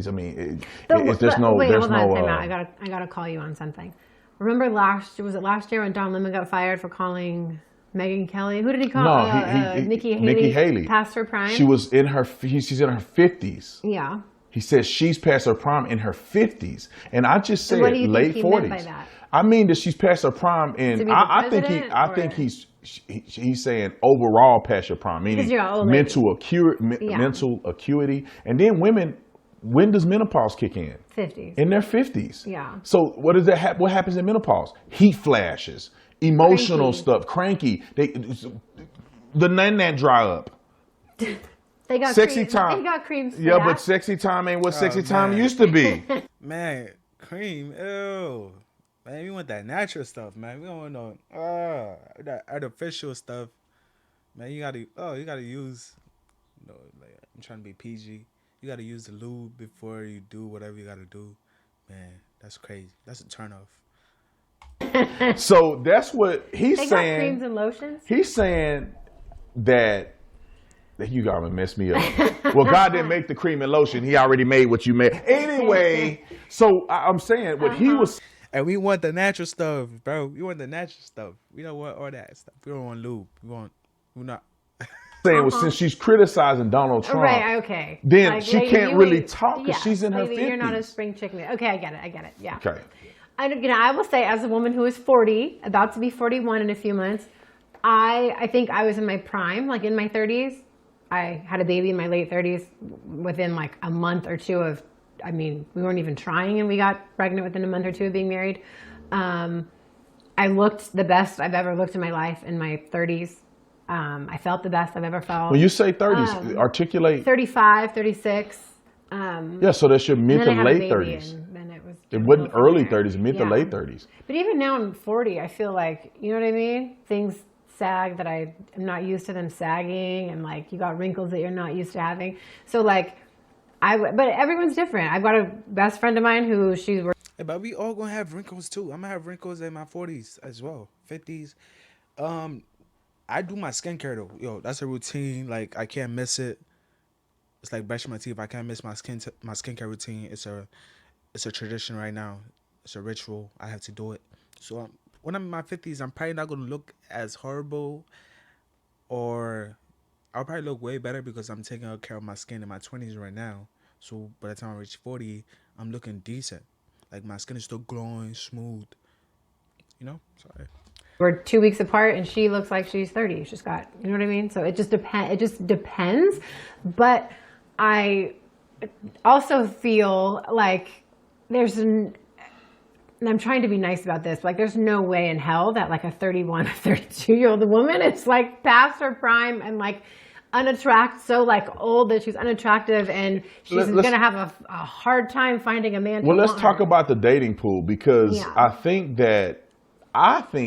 I mean, Wait, there's hold on, no. time out. I gotta call you on something. Remember was it last year when Don Lemon got fired for calling Megyn Kelly? Who did he call? No, Nikki Nikki Haley Haley. past her She prime. was in her. She's in her 50s. Yeah. He says she's past her prime in her 50s, and I just And what do said you think late he meant by 40s. that? I mean that she's past her prime, To and be the I president, think or he's saying overall past your prime, because meaning you're an old lady? Yeah, mental acuity, and then women. When does menopause kick in? 50s. In their 50s. Yeah. So what does that? What happens in menopause? Heat flashes, emotional Cranky. stuff, cranky. The nan dry up. They got Sexy cream. They time. got creams for Yeah, but that. sexy time ain't what Oh sexy time man, used to be. man, cream. Ew, man, we want that natural stuff, man. We don't want no that artificial stuff, man. You gotta use. Like I'm trying to be PG. You gotta use the lube before you do whatever you gotta do, man. That's crazy. That's a turn off. So that's what he's They got creams saying. and lotions. He's saying that you gotta mess me up. Well, God didn't make the cream and lotion. He already made what you made. Anyway, so I'm saying what he was And we want the natural stuff, bro. We want the natural stuff. We don't want all that stuff. We don't want lube. We're not. saying was since she's criticizing Donald Trump, Right. Okay. then Like, she lady, can't you really ain't- talk because yeah, she's in her lady, 50s. You're not a spring chicken. Okay, I get it. I get it. Yeah. Okay. I will say, as a woman who is 40, about to be 41 in a few months, I think I was in my prime, like in my 30s. I had a baby in my late 30s within like a month or two of, I mean, we weren't even trying and we got pregnant within a month or two of being married. I looked the best I've ever looked in my life in my 30s. I felt the best I've ever felt. When you say 30s, articulate. 35, 36. Yeah, so that's your mid And to then I had a late baby 30s. and then it was It wasn't downhill from early there. 30s, mid to Yeah. late 30s. But even now I'm 40, I feel like, you know what I mean? Things sag that I'm not used to them sagging, and like you got wrinkles that you're not used to having. So like, but everyone's different. I've got a best friend of mine who Hey, but we all gonna have wrinkles too. I'm gonna have wrinkles in my 40s as well, 50s. I do my skincare though. Yo, that's a routine. Like I can't miss it. It's like brushing my teeth. I can't miss my skincare routine. It's a tradition right now. It's a ritual. I have to do it. So when I'm in my 50s, I'm probably not gonna look as horrible, or I'll probably look way better because I'm taking care of my skin in my 20s right now. So by the time I reach 40, I'm looking decent. Like my skin is still glowing, smooth. You know? Sorry. we're 2 weeks apart, and she looks like she's 30. She's got, you know what I mean? So it just depends. It just depends. But I also feel like and I'm trying to be nice about this, but like there's no way in hell that like a 31 or 32-year-old woman is like past her prime and like so like old that she's unattractive, and she's gonna have a hard time finding a man. Well, let's talk about the dating pool, because Yeah. I think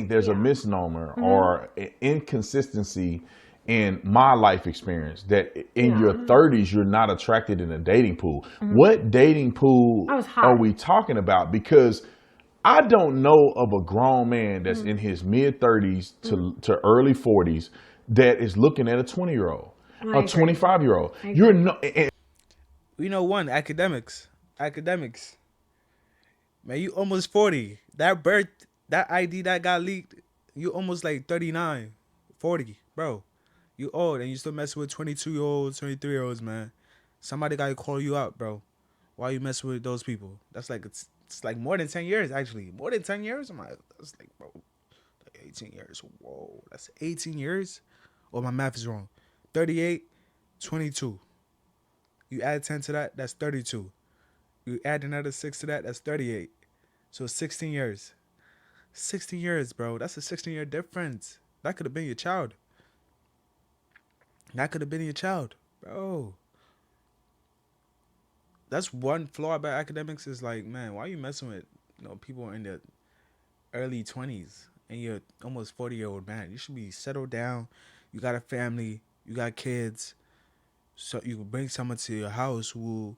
there's a misnomer or an inconsistency in my life experience that in your 30s you're not attracted in a dating pool. What dating pool I was hot. are we talking about? Because I don't know of a grown man that's in his mid 30s to early 40s that is looking at a 20-year-old, a agree. 25-year-old. You're no, You know, academics. Man, you almost 40. That ID that got leaked, you almost like 39, 40, bro. You old and you still messing with 22-year-olds, 23-year-olds, man. Somebody gotta call you out, bro. Why you messing with those people? That's like it's like more than 10 years actually. More than 10 years? That's like, bro, like 18 years. Whoa, that's 18 years? Oh, my math is wrong. 38, 22. You add 10 to that, that's 32. You add another 6 to that, that's 38. So 16 years. 16 years, bro. That's a 16-year difference. That could have been your child. Bro. That's one flaw about academics is like, man, why are you messing with people in their early 20s and you're almost 40-year-old man? You should be settled down. You got a family. You got kids. So you can bring someone to your house who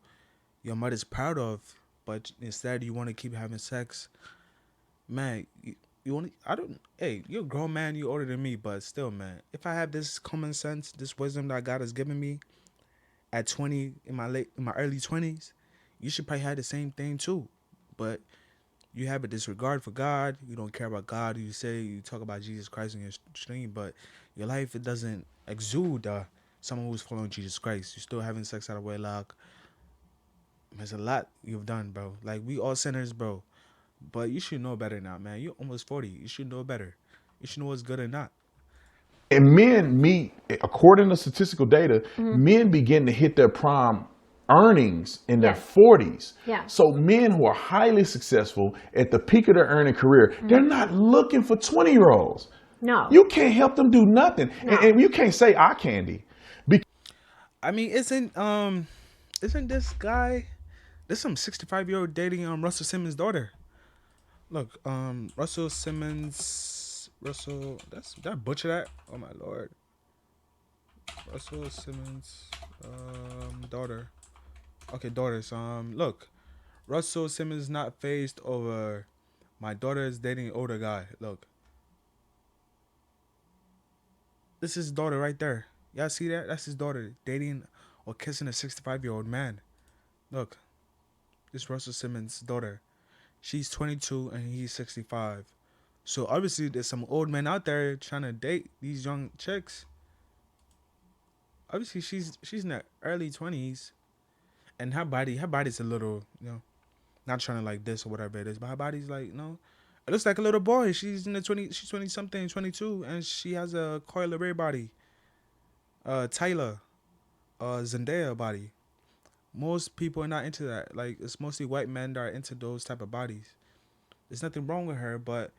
your mother's proud of, but instead you want to keep having sex. Man, you want to, hey, you're a grown man, you're older than me, but still, man, if I have this common sense, this wisdom that God has given me at 20, in my early 20s, you should probably have the same thing too. But you have a disregard for God. You don't care about God. You say you talk about Jesus Christ in your stream, but your life it doesn't exude someone who's following Jesus Christ. You're still having sex out of wedlock. There's a lot you've done, bro. Like we all sinners, bro. But you should know better now, man. You're almost 40. You should know better. You should know what's good or not. And men meet, according to statistical data, men begin to hit their prime earnings in their Yes. 40s. Yeah. So men who are highly successful at the peak of their earning career, they're not looking for 20-year-olds. No. You can't help them do nothing. No. And you can't say eye candy. I mean, isn't this guy? There's some 65-year-old dating Russell Simmons' daughter. Look, Russell Simmons, did I butcher that? Oh my lord. Russell Simmons, daughter. Okay, daughters. Look, Russell Simmons not phased over. My daughter is dating an older guy. Look, this is his daughter right there. Y'all see that? That's his daughter dating or kissing a 65-year-old man. Look, this Russell Simmons' daughter. She's 22 and he's 65. So obviously there's some old men out there trying to date these young chicks. Obviously she's in her early 20s, and her body's a little, not trying to like this or whatever it is, but her body's like, it looks like a little boy. She's 20 something, 22, and she has a Coil Ray body. Tyler, Zendaya body. Most people are not into that. Like, it's mostly white men that are into those type of bodies. There's nothing wrong with her, but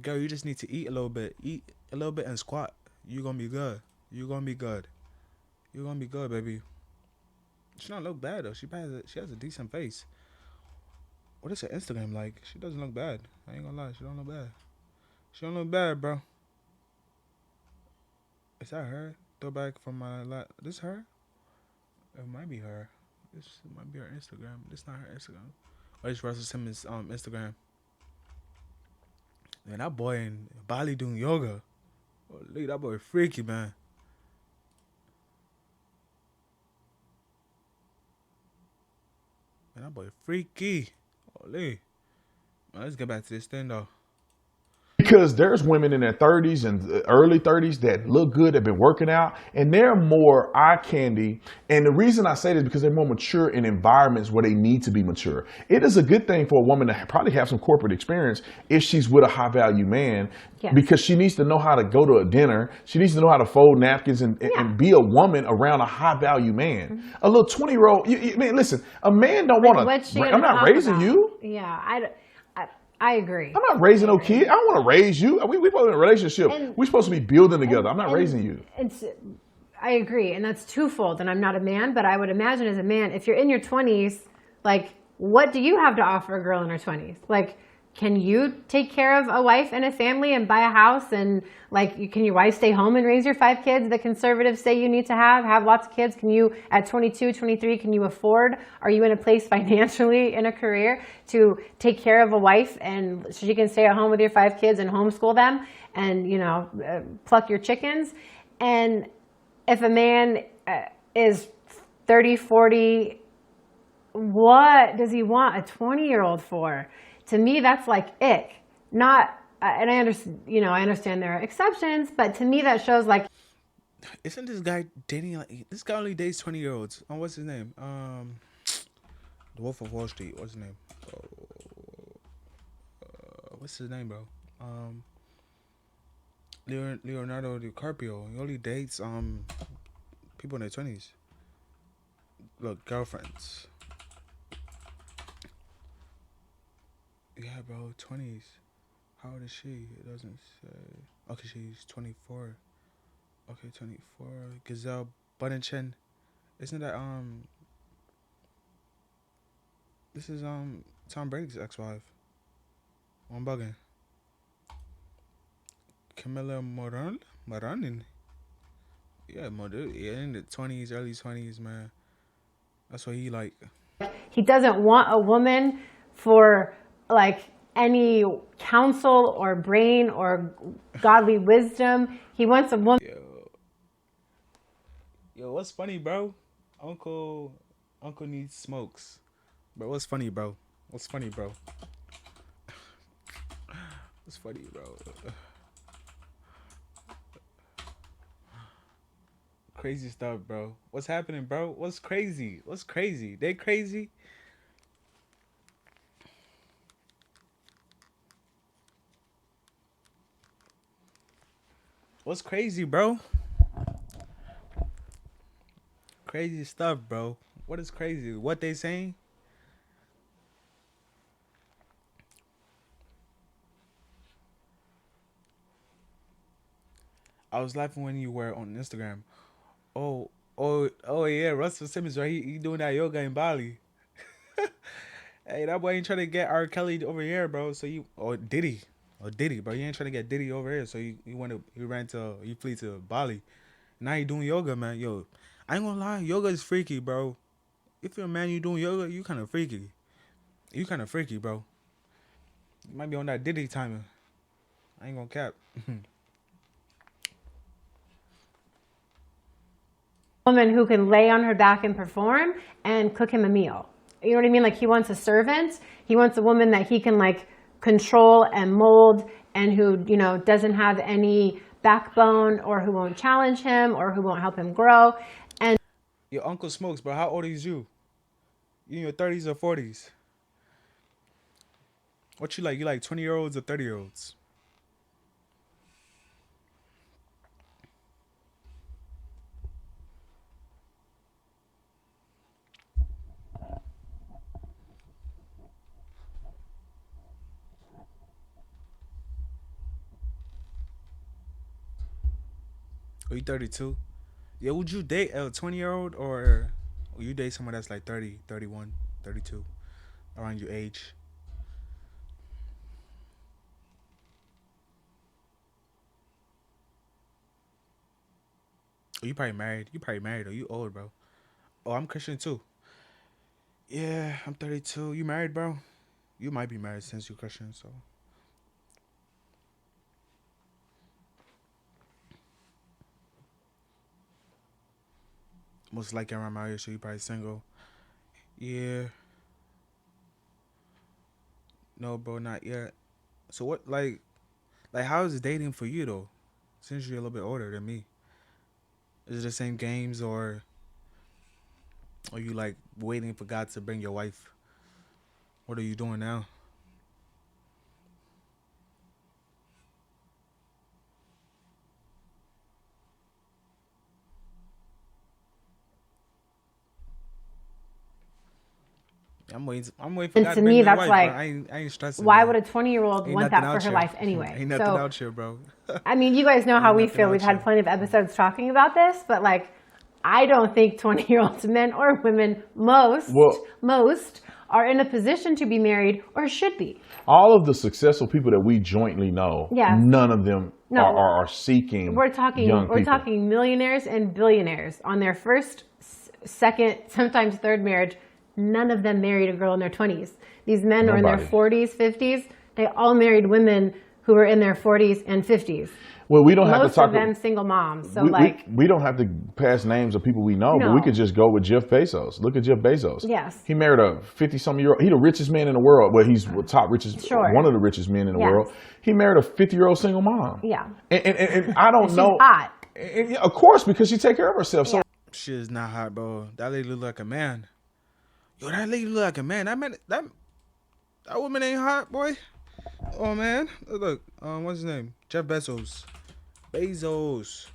girl, you just need to eat a little bit. Eat a little bit and squat. You're gonna be good. You're gonna be good. You're gonna be good, baby. She don't look bad though. She has a decent face. What is her Instagram like? She doesn't look bad. I ain't gonna lie. She don't look bad. She don't look bad, bro. Is that her? Throwback from my this her? It might be her. This might be her Instagram. This not her Instagram. Or it's Russell Simmons' Instagram. Man, that boy in Bali doing yoga. Oh, look, that boy freaky, man. Man, that boy freaky. Holy. Man, let's get back to this thing though. Because there's women in their 30s and early 30s that look good, have been working out, and they're more eye candy. And the reason I say this is because they're more mature in environments where they need to be mature. It is a good thing for a woman to probably have some corporate experience if she's with a high value man, because she needs to know how to go to a dinner. She needs to know how to fold napkins and be a woman around a high value man. A little 20-year-old, man, listen, a man don't want to, I'm not raising you. Yeah, I agree. I'm not raising no kid. I don't want to raise you. We're supposed to be in a relationship. We're supposed to be building together. I'm not raising you. I agree. And that's twofold. And I'm not a man, but I would imagine as a man, if you're in your 20s, like, what do you have to offer a girl in her 20s? Like, can you take care of a wife and a family and buy a house? And like, can your wife stay home and raise your 5 kids? The conservatives say you need to have lots of kids. Can you, at 22, 23, can you afford? Are you in a place financially in a career to take care of a wife and so she can stay at home with your 5 kids and homeschool them and, pluck your chickens? And if a man is 30, 40, what does he want a 20-year-old for? To me, that's like ick. Not, and I understand there are exceptions, but to me that shows like. Isn't this guy dating this guy only dates 20-year-olds? Oh, what's his name? The Wolf of Wall Street. What's his name? What's his name, bro? Leonardo DiCaprio. He only dates people in their 20s. Look, girlfriends. Yeah, bro, 20s. How old is she? It doesn't say. Okay, she's 24. Okay, 24. Giselle Bundchen. Isn't that this is Tom Brady's ex-wife. I'm bugging. Camilla Moranin. Yeah, in the 20s, early 20s, man. That's what he like. He doesn't want a woman for like any counsel or brain or godly wisdom. He wants a woman. Yo, what's funny, bro? Uncle needs smokes. Bro, what's funny, bro? What's funny, bro? What's funny, bro? Crazy stuff, bro. What's happening, bro? What's crazy? What's crazy? They crazy? What's crazy, bro? Crazy stuff, bro. What is crazy? What they saying? I was laughing when you were on Instagram. Oh, oh yeah, Russell Simmons, right? He doing that yoga in Bali. Hey, that boy ain't trying to get R. Kelly over here, bro. So you or Diddy, bro. You ain't trying to get Diddy over here. So you flee to Bali. Now you doing yoga, man. Yo, I ain't gonna lie, yoga is freaky, bro. If you're a man, you doing yoga, you kind of freaky. You kind of freaky, bro. You might be on that Diddy timing. I ain't gonna cap. Woman who can lay on her back and perform and cook him a meal. You know what I mean? Like he wants a servant. He wants a woman that he can like control and mold and who, you know, doesn't have any backbone or who won't challenge him or who won't help him grow. And Your uncle smokes, bro. How old is you? You in your 30s or 40s? What you like? You like 20-year-olds or 30-year-olds? Are you 32? Yeah, would you date a 20-year-old or would you date someone that's like 30, 31, 32, around your age? Oh, you probably married. You probably married or you old, bro. Oh, I'm Christian too. Yeah, I'm 32. You married, bro? You might be married since you're Christian, so. Most likely around my age, so you probably single. Yeah. No, bro, not yet. So what, like, how is dating for you though? Since you're a little bit older than me, is it the same games or are you like waiting for God to bring your wife? What are you doing now? I'm waiting for God to to bring me, me a that's wife, bro. like, I ain't stressing, why bro. would a 20-year-old Ain't want nothing that for out her here. life anyway? Ain't nothing So, out here, bro. I mean, you guys know how Ain't we nothing feel. We've out had here. plenty of episodes talking about this, but like, I don't think 20-year-olds, men or women, Well, most are in a position to be married or should be. all of the successful people that we jointly know, Yes. none of them No, are seeking we're talking young we're people. talking millionaires and billionaires on their first, second, sometimes third marriage. None of them married a girl in their 20s. These men are in their Nobody. 40s, 50s. They all married women who were in their 40s and 50s. Well, we don't have to Most talk. of them single moms. So We, we, like, we don't have to pass names of people we know, but we no. could just go with Jeff Bezos. Look at Jeff Bezos. Yes. He married a 50-some-year-old. He's the richest man in the world. Well, he's the top richest, Sure. one of the richest men in the Yes. world. He married a 50-year-old single mom. Yeah. And I don't She's know. hot. And yeah, of course, because she take care of herself. So Shit is not hot, bro. That lady look like a man. Yo, that lady look like a man. That woman ain't hot, boy. Oh man, look. What's his name? Jeff Bezos. Bezos.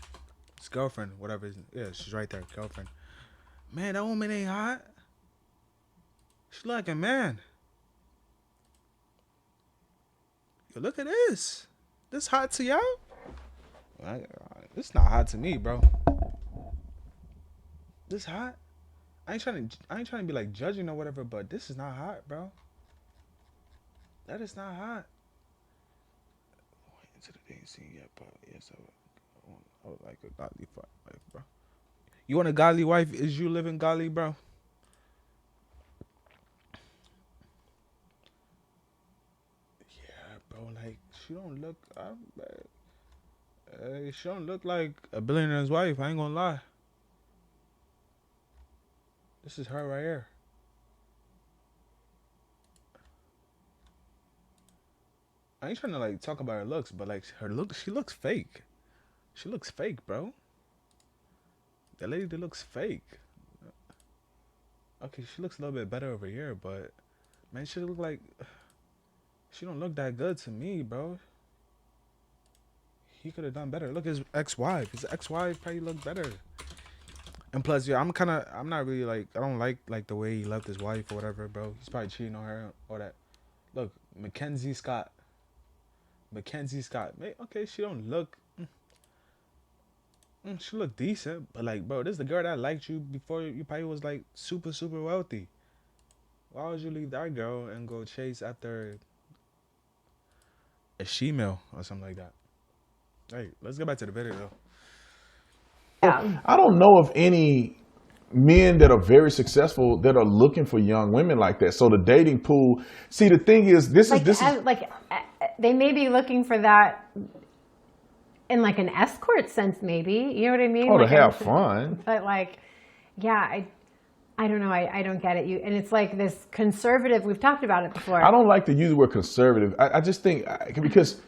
His girlfriend, whatever. Yeah, she's right there, girlfriend. Man, that woman ain't hot. She look like a man. Yo, look at this. This hot to y'all? This not hot to me, bro. This hot? I ain't trying to be like judging or whatever, but this is not hot, bro. That is not hot. Into the dating scene yet, but yes, I would like a godly wife, bro. You want a godly wife? Is you living godly, bro? Yeah, bro. Like she don't look. She don't look like a billionaire's wife. I ain't gonna lie. This is her right here. I ain't trying to like talk about her looks, but like her look, she looks fake. She looks fake, bro. That lady that looks fake. Okay, she looks a little bit better over here, but man, she look like she don't look that good to me, bro. He could have done better. Look, his ex-wife. His ex-wife probably looked better. And plus, yeah, I'm not really like, I don't like the way he left his wife or whatever, bro. He's probably cheating on her or that. Look, Mackenzie Scott. Okay, she don't look. She look decent, but like, bro, this is the girl that liked you before you probably was like super, super wealthy. Why would you leave that girl and go chase after a she-male or something like that? Hey, let's get back to the video though. Yeah. I don't know of any men that are very successful that are looking for young women like that. So the dating pool. See, the thing is, this is they may be looking for that in like an escort sense, maybe. You know what I mean? Oh, to like have fun. But like, yeah, I don't know. I don't get it. And it's like this conservative. We've talked about it before. I don't like to use the word conservative. I just think because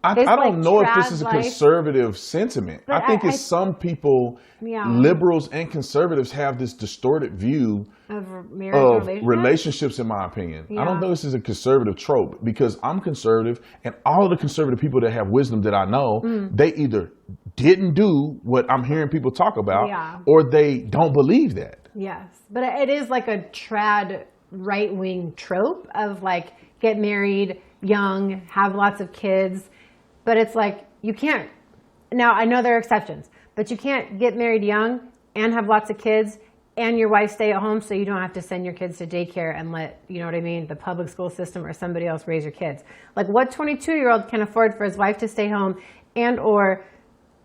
I This, don't like, know if this is a trad life. conservative sentiment. But I think it's some people, Yeah. liberals and conservatives, have this distorted view of marriage of relationships. relationships, in my opinion. I Yeah. don't know this is a conservative trope because I'm conservative, and all of the conservative people that have wisdom that I know, they either didn't do what I'm hearing people talk about, Yeah. or they don't believe that. Yes, but it is like a trad right-wing trope of like get married young, have lots of kids, but it's like you can't. Now I know there are exceptions, but you can't get married young and have lots of kids and your wife stay at home so you don't have to send your kids to daycare and let, you know what I mean, the public school system or somebody else raise your kids. Like what 22-year-old can afford for his wife to stay home and or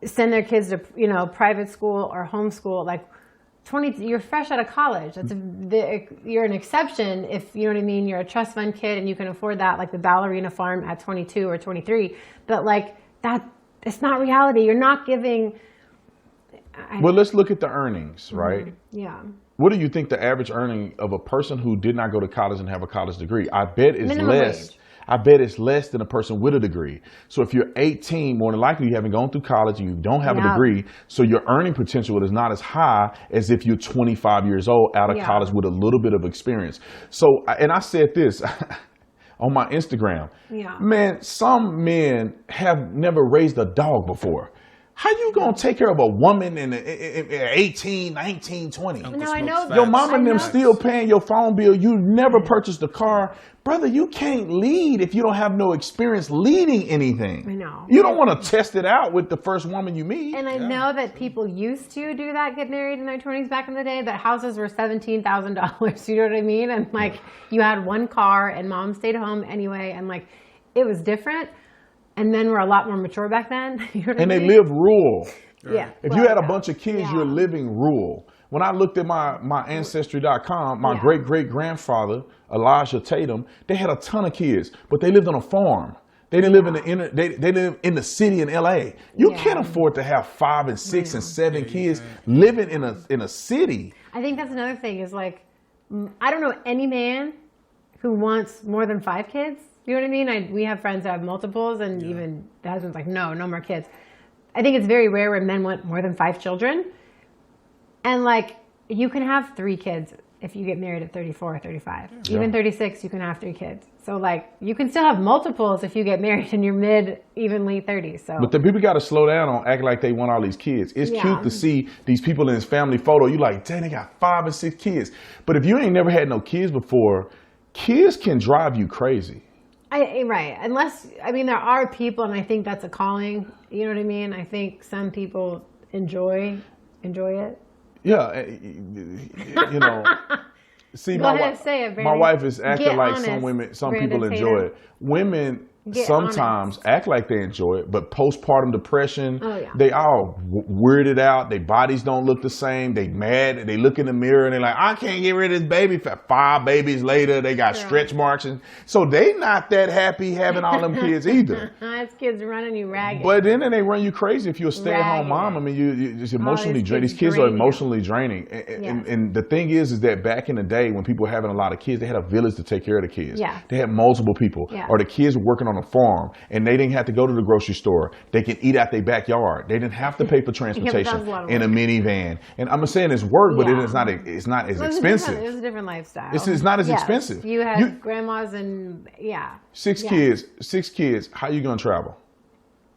send their kids to, you know, private school or homeschool? Like 20, you're fresh out of college. You're an exception if, you know what I mean, you're a trust fund kid and you can afford that, like the ballerina farm at 22 or 23. But like that, it's not reality. You're not giving. Well, let's look at the earnings, right? Yeah. What do you think the average earning of a person who did not go to college and have a college degree? I bet it's Minimum less. wage. I bet it's less than a person with a degree. So if you're 18, more than likely you haven't gone through college and you don't have a Yeah. degree. So your earning potential is not as high as if you're 25 years old out of Yeah. college with a little bit of experience. So, and I said this on my Instagram. Yeah. Man, some men have never raised a dog before. How you gonna take care of a woman in 18, 19, 20? No, I know. Your mama and them know. still paying your phone bill. You never purchased a car. Brother, you can't lead if you don't have no experience leading anything. I know. You don't want to test it out with the first woman you meet. And I know that people used to do that, get married in their 20s back in the day, that houses were $17,000. You know what I mean? And like you had one car and mom stayed home anyway. And like it was different. And men were a lot more mature back then. You know what And I they mean? live rural. Yeah. If Well, you had a yeah. bunch of kids, Yeah. you're living rural. When I looked at my Ancestry.com, my Yeah. great-great-grandfather, Elijah Tatum, they had a ton of kids, but they lived on a farm. They didn't live in the inner, they live in the city in LA. You Yeah. can't afford to have 5 and 6 and 7 kids living in a city. I think that's another thing is like, I don't know any man who wants more than 5 kids. You know what I mean? We have friends that have multiples and even the husband's like, no more kids. I think it's very rare when men want more than 5 children. And like, you can have 3 kids if you get married at 34 or 35. Yeah. Even 36, you can have 3 kids. So like, you can still have multiples if you get married in your mid, even late 30s. So. But the people got to slow down on acting like they want all these kids. It's Yeah. cute to see these people in this family photo. You like, dang, they got 5 and 6 kids. But if you ain't never had no kids before, kids can drive you crazy. Right. Unless, I mean, there are people, and I think that's a calling. You know what I mean? I think some people enjoy it. Yeah, you know. See, Go my ahead, wife, say it, my Brandon. wife is acting Get like honest, some women, some Brandon people enjoy Tatum. it. Women Get sometimes honest. act like they enjoy it, but postpartum depression, Oh, yeah. they all weirded out. Their bodies don't look the same. They mad. They look in the mirror and they're like, I can't get rid of this baby. 5 babies later, they got True. stretch marks, and so they not that happy having all them kids either. It's kids running you ragged. But then they run you crazy if you're a stay-at-home Ragged. mom. I mean, you just emotionally these drained. kids These kids are drain you. emotionally draining. And the thing is that back in the day when people were having a lot of kids, they had a village to take care of the kids. Yeah. They had multiple people. Yeah. Or the kids were working on on a farm and they didn't have to go to the grocery store. They can eat out their backyard. They didn't have to pay for transportation in a minivan. And I'm saying it's work, but it's not as expensive. It was a different lifestyle. It's not as expensive. You had grandmas and six kids. How you gonna travel?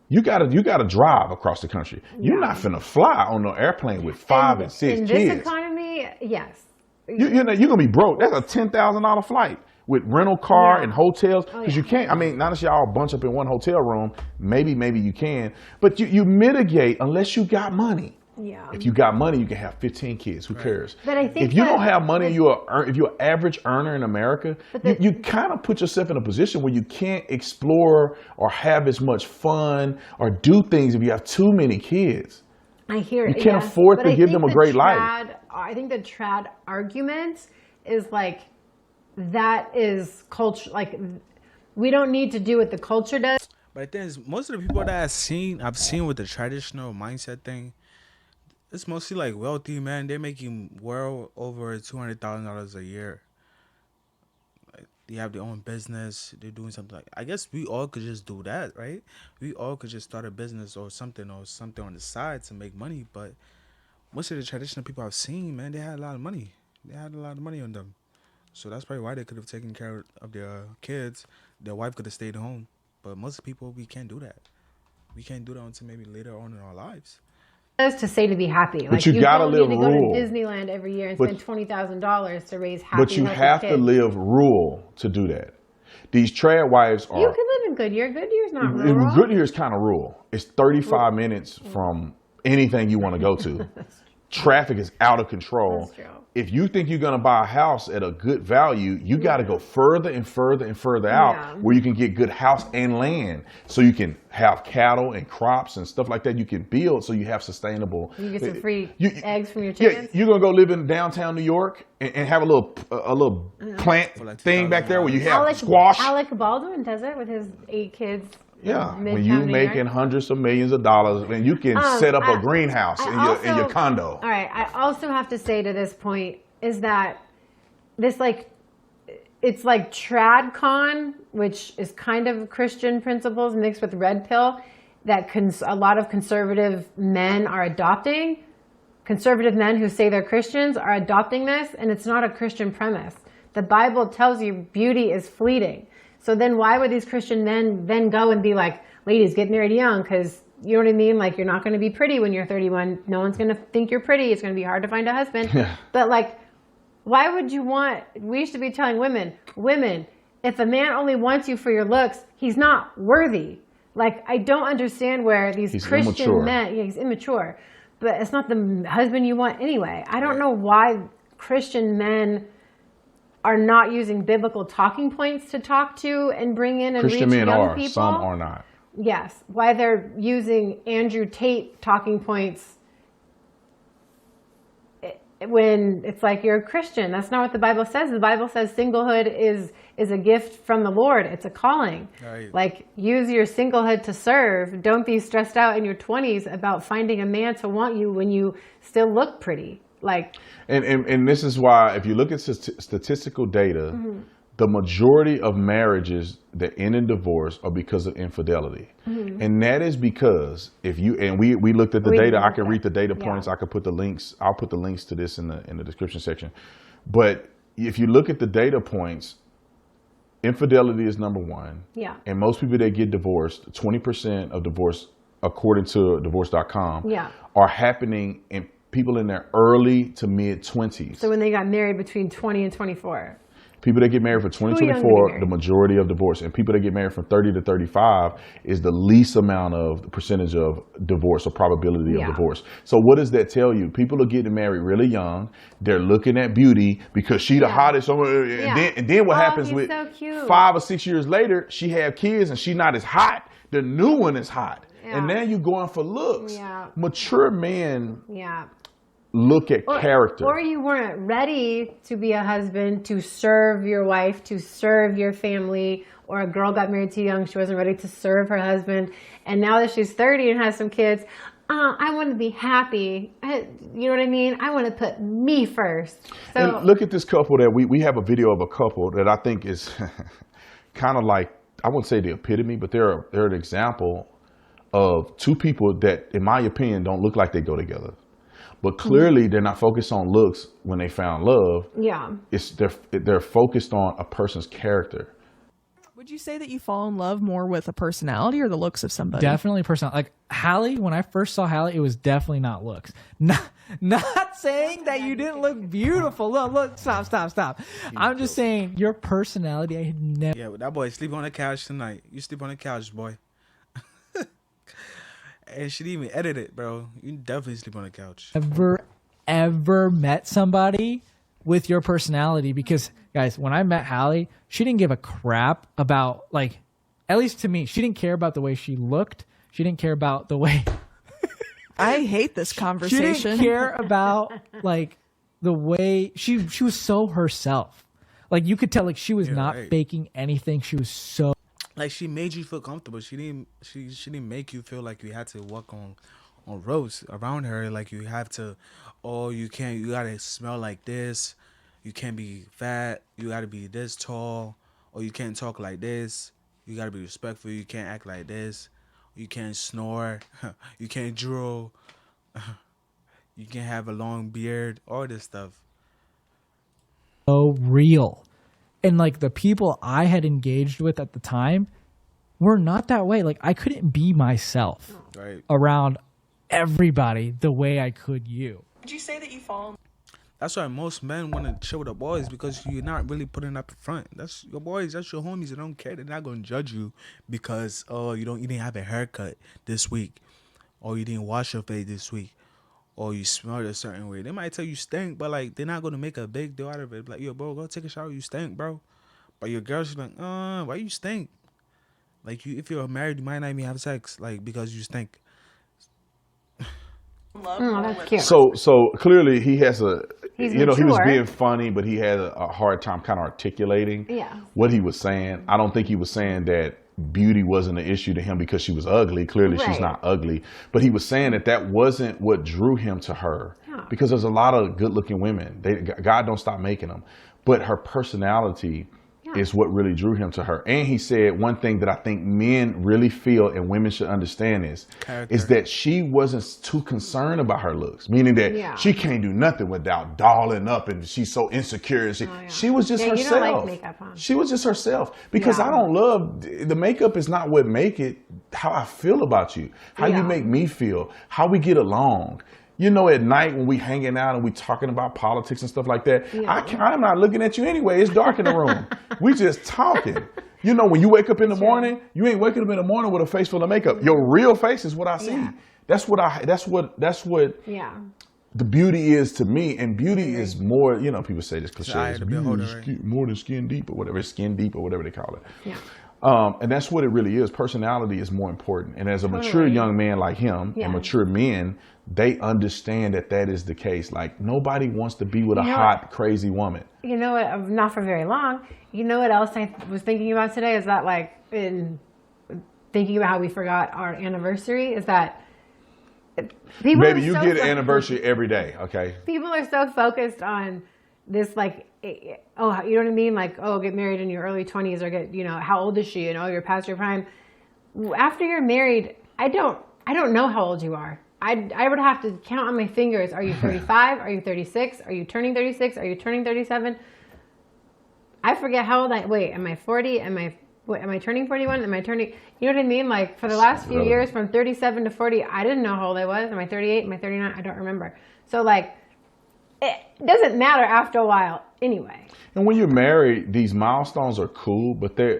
You gotta drive across the country. You're not finna fly on no airplane with 5 and 6 kids. In this economy, yes. You're gonna be broke. That's a $10,000 flight with rental car and hotels. Because you can't. I mean, not unless y'all bunch up in one hotel room. Maybe you can. But you mitigate unless you got money. Yeah. If you got money, you can have 15 kids. Who cares? But I think if you don't have money, if you're an average earner in America, you kind of put yourself in a position where you can't explore or have as much fun or do things if you have too many kids. I hear it. You can't afford to give them a great life. I think the trad argument is like, that is culture. Like, we don't need to do what the culture does. But I think most of the people that I've seen with the traditional mindset thing, it's mostly like wealthy, man. They're making well over $200,000 a year. Like, they have their own business. They're doing something like. I guess we all could just do that, right? We all could just start a business or something on the side to make money. But most of the traditional people I've seen, man, they had a lot of money. They had a lot of money on them. So that's probably why they could have taken care of their kids. Their wife could have stayed home. But most people, we can't do that. We can't do that until maybe later on in our lives. To say to be happy, but you gotta live need to rural. Go to Disneyland every year and spend $20,000 to raise happy. But you have to live rural to do that. These trad wives are. You can live in Goodyear. Goodyear's not rural. Goodyear is kind of rural. It's 35 minutes from anything you want to go to. Traffic is out of control. That's true. If you think you're going to buy a house at a good value, you got to go further and further and further out where you can get good house and land so you can have cattle and crops and stuff like that you can build so you have sustainable. You get some free eggs from your chickens. You're going to go live in downtown New York and have a little plant thing back there where you have squash. Alec Baldwin does it with his 8 kids. Yeah, when you making hundreds of millions of dollars, and you can set up a greenhouse in your condo. All right. I also have to say to this point is that this it's like TradCon, which is kind of Christian principles mixed with red pill, that a lot of conservative men are adopting. Conservative men who say they're Christians are adopting this, and it's not a Christian premise. The Bible tells you beauty is fleeting. So then why would these Christian men then go and be like, ladies, get married young? Because you know what I mean? Like, you're not going to be pretty when you're 31. No one's going to think you're pretty. It's going to be hard to find a husband. Yeah. But like, why would you we used to be telling women, if a man only wants you for your looks, he's not worthy. Like, I don't understand where these Christian men, he's immature, but it's not the husband you want anyway. I don't know why Christian men are not using biblical talking points to talk to and bring in and Christian reach men young are, people. some are not. Yes, why they're using Andrew Tate talking points when it's like, you're a Christian. That's not what the Bible says. The Bible says singlehood is a gift from the Lord. It's a calling. Right. Like, use your singlehood to serve. Don't be stressed out in your 20s about finding a man to want you when you still look pretty. Like, and this is why, if you look at statistical data, the majority of marriages that end in divorce are because of infidelity. And that is because we looked at the data. I can read the data points. I could put the links. I'll put the links to this in the description section. But if you look at the data points, infidelity is number one. Yeah. And most people that get divorced, 20% of divorce, according to divorce.com, are happening in people in their early to mid 20s. So when they got married between 20 and 24. People that get married from 20 to 24, the majority of divorce. And people that get married from 30 to 35 is the least amount of the percentage of divorce or probability of divorce. So what does that tell you? People are getting married really young. They're looking at beauty because she the hottest. And then what happens with so 5 or 6 years later, she have kids and she not as hot. The new one is hot. And now you're going for looks. Mature men look at character. Or you weren't ready to be a husband, to serve your wife, to serve your family, or a girl got married too young, she wasn't ready to serve her husband. And now that she's 30 and has some kids, I want to be happy. You know what I mean? I want to put me first. So, and look at this couple that we have a video of a couple that I think is kind of like I wouldn't say the epitome, but they're an example of two people that, in my opinion, don't look like they go together. But clearly, they're not focused on looks when they found love. Yeah. They're focused on a person's character. Would you say that you fall in love more with a personality or the looks of somebody? Definitely personal. Like Hallie, when I first saw Hallie, it was definitely not looks. Not saying that you didn't look beautiful. Look, stop. I'm just saying your personality. I had never. Yeah, that boy sleep on the couch tonight. You sleep on the couch, boy. And she didn't even edit it, bro. You definitely sleep on the couch. Ever met somebody with your personality? Because guys, when I met Hallie, she didn't give a crap about, like, at least to me, she didn't care about the way she looked. She didn't care about the way. I hate this conversation. She didn't care about, like, the way she was so herself. Like, you could tell, like, she was not faking anything. She was so, like, she made you feel comfortable. She didn't make you feel like you had to walk on ropes around her. Like, you have to, you gotta smell like this. You can't be fat. You gotta be this tall. Or you can't talk like this. You gotta be respectful. You can't act like this. You can't snore. You can't drool. You can't have a long beard. All this stuff. so real. And, like, the people I had engaged with at the time were not that way. Like, I couldn't be myself around everybody the way I could you. Would you say that you fall? That's why most men want to chill with the boys, because you're not really putting up front. That's your boys. That's your homies. They don't care. They're not gonna judge you because you didn't have a haircut this week, or you didn't wash your face this week, or you smelled a certain way. They might tell you stink, but, like, they're not gonna make a big deal out of it. Like, yo, bro, go take a shower. You stink, bro. But your girl, she's like, why you stink? Like, if you're married, you might not even have sex, like, because you stink. That's cute. So clearly he has He's he was mature. being funny, but he had a hard time kind of articulating what he was saying. I don't think he was saying that beauty wasn't an issue to him because she was ugly. Clearly she's not ugly, but he was saying that wasn't what drew him to her, because there's a lot of good looking women. God don't stop making them, but her personality is what really drew him to her. And he said one thing that I think men really feel and women should understand is that she wasn't too concerned about her looks, meaning that she can't do nothing without dolling up and she's so insecure. And she was just herself. You don't like makeup, huh? She was just herself, because I don't love the makeup is not what make it how I feel about you, how you make me feel, how we get along. You know, at night when we hanging out and we talking about politics and stuff like that, I'm not looking at you anyway. It's dark in the room. We just talking. You know, when you wake up in the morning, you ain't waking up in the morning with a face full of makeup. Your real face is what I see. That's what the beauty is to me. And beauty is more, you know, people say this cliche, more than skin deep or whatever, skin deep or whatever they call it. Yeah. And that's what it really is. Personality is more important. And as a mature young man like him and mature men, they understand that is the case. Like, nobody wants to be with a hot, crazy woman. You know what? Not for very long. You know what else I was thinking about today is that, like, in thinking about how we forgot our anniversary, is that people Baby, you get an anniversary every day, okay? People are so focused on this, like, you know what I mean? Like, get married in your early 20s, or get, how old is she? And you're past your prime. After you're married, I don't know how old you are. I would have to count on my fingers. Are you 35? Are you 36? Are you turning 36? Are you turning 37? I forget how old am I 40? Am I turning 41? Am I turning, you know what I mean? Like, for the last few years, from 37 to 40, I didn't know how old I was. Am I 38? Am I 39? I don't remember. So, like, it doesn't matter after a while anyway. And when you're married, these milestones are cool, but do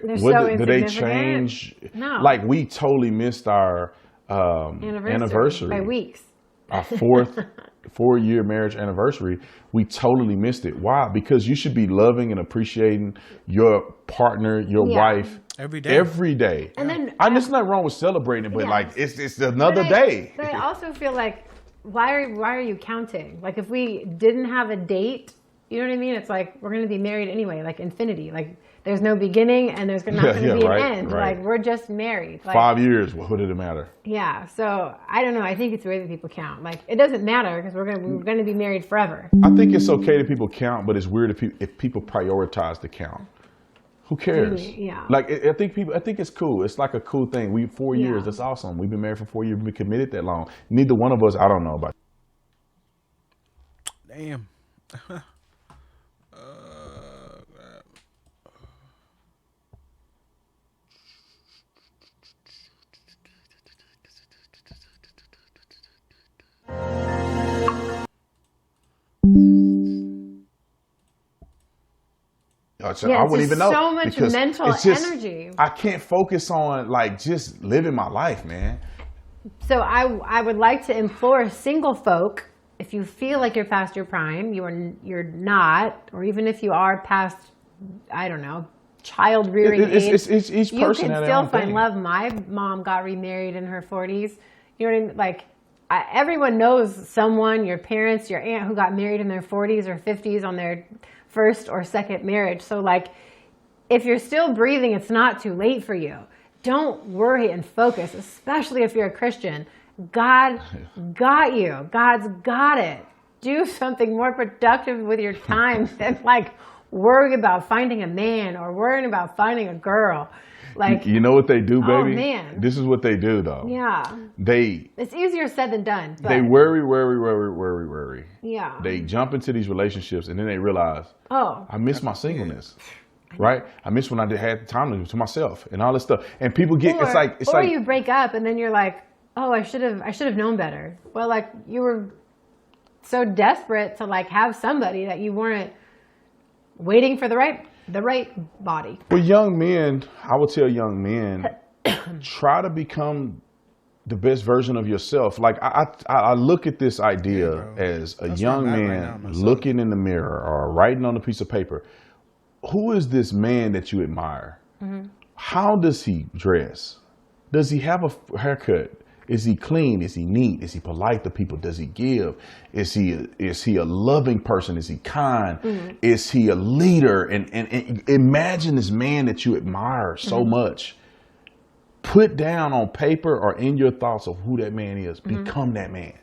they change? No. Like, we totally missed our anniversary by weeks. Our 4-year marriage anniversary. We totally missed it. Why? Because you should be loving and appreciating your partner, your wife every day. And then there's nothing wrong with celebrating, but like it's another day. But I also feel like, why are you counting? Like, if we didn't have a date, you know what I mean? It's like, we're going to be married anyway, like infinity. Like, there's no beginning and there's not going to be an end. Right. Like, we're just married. Like, 5 years, what did it matter? Yeah. So I don't know. I think it's the way that people count. Like, it doesn't matter because we're going to be married forever. I think it's okay that people count, but it's weird if people prioritize the count. Who cares? Really, yeah. Like I think it's cool. It's like a cool thing. 4 years. Yeah. That's awesome. We've been married for 4 years. We've been committed that long. Neither one of us. I don't know about. Damn. Yeah, I it's wouldn't just even know so much because mental it's just, energy. I can't focus on like just living my life, man. So I would like to implore single folk, if you feel like you're past your prime, you're not, or even if you are past, I don't know, child rearing age, It's each you person can had their still own find thing. love. My mom got remarried in her 40s. You know what I mean? Like everyone knows someone, your parents, your aunt who got married in their 40s or 50s on their first or second marriage. So like, if you're still breathing, it's not too late for you. Don't worry and focus, especially if you're a Christian. God got you. God's got it. Do something more productive with your time than like worry about finding a man or worrying about finding a girl. Like, You know what they do, baby? oh man. This is what they do, though. Yeah. It's easier said than done. But They worry. yeah. They jump into these relationships and then they realize, Oh. I miss my singleness. Right? I miss when I had the time to myself and all this stuff. And people get Or, it's like you break up and then you're like, oh, I should have known better. Well, like you were so desperate to like have somebody that you weren't waiting for the right body. well, young men, I would tell young men, try to become the best version of yourself. Like I look at this idea as a That's young where I'm at right man now, myself. looking in the mirror or writing on a piece of paper. Who is this man that you admire? Mm-hmm. How does he dress? Does he have a haircut? Is he clean? Is he neat? Is he polite to people? Does he give? Is he a loving person? Is he kind? Mm-hmm. Is he a leader? And imagine this man that you admire so Mm-hmm. much. Put down on paper or in your thoughts of who that man is. Mm-hmm. Become that man.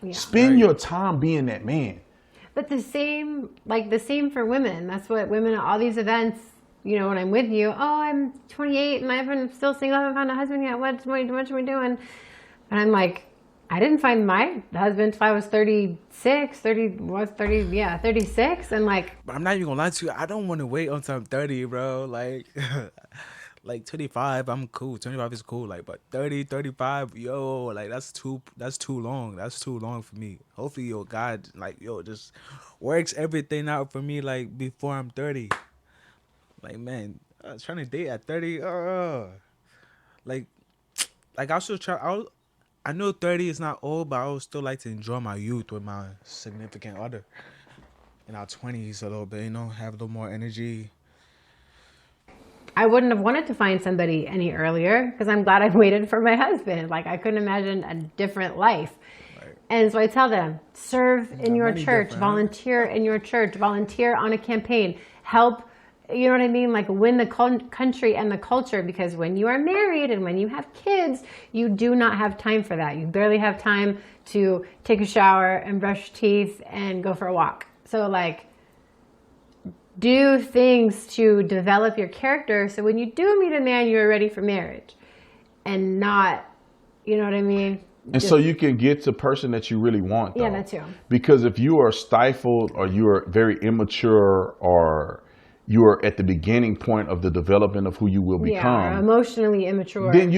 Yeah. Spend your time being that man. But the same for women. That's what women at all these events, you know, when I'm with you, oh, I'm 28 and I'm still single, I haven't found a husband yet. What are we doing? And I'm like, I didn't find my husband till I was 36. And like, But I'm not even gonna lie to you. I don't want to wait until I'm 30, bro. Like, like 25, I'm cool. 25 is cool. Like, but 30, 35, yo, like that's too long. That's too long for me. Hopefully, yo, God, like, yo, just works everything out for me, like before I'm 30. Like, man, I was trying to date at 30. Like I still try. I know 30 is not old, but I would still like to enjoy my youth with my significant other. In our 20s, a little bit, you know, have a little more energy. I wouldn't have wanted to find somebody any earlier because I'm glad I waited for my husband. Like, I couldn't imagine a different life. Right. And so I tell them, serve in your money church, different, huh? volunteer in your church, volunteer on a campaign, help, you know what I mean? Like, win the country and the culture, because when you are married and when you have kids, you do not have time for that. You barely have time to take a shower and brush teeth and go for a walk. So, like, do things to develop your character so when you do meet a man, you're ready for marriage and not, you know what I mean? And so you can get to the person that you really want, though. Yeah, that too. Because if you are stifled or you are very immature or you are at the beginning point of the development of who you will Yeah, or become, emotionally immature. then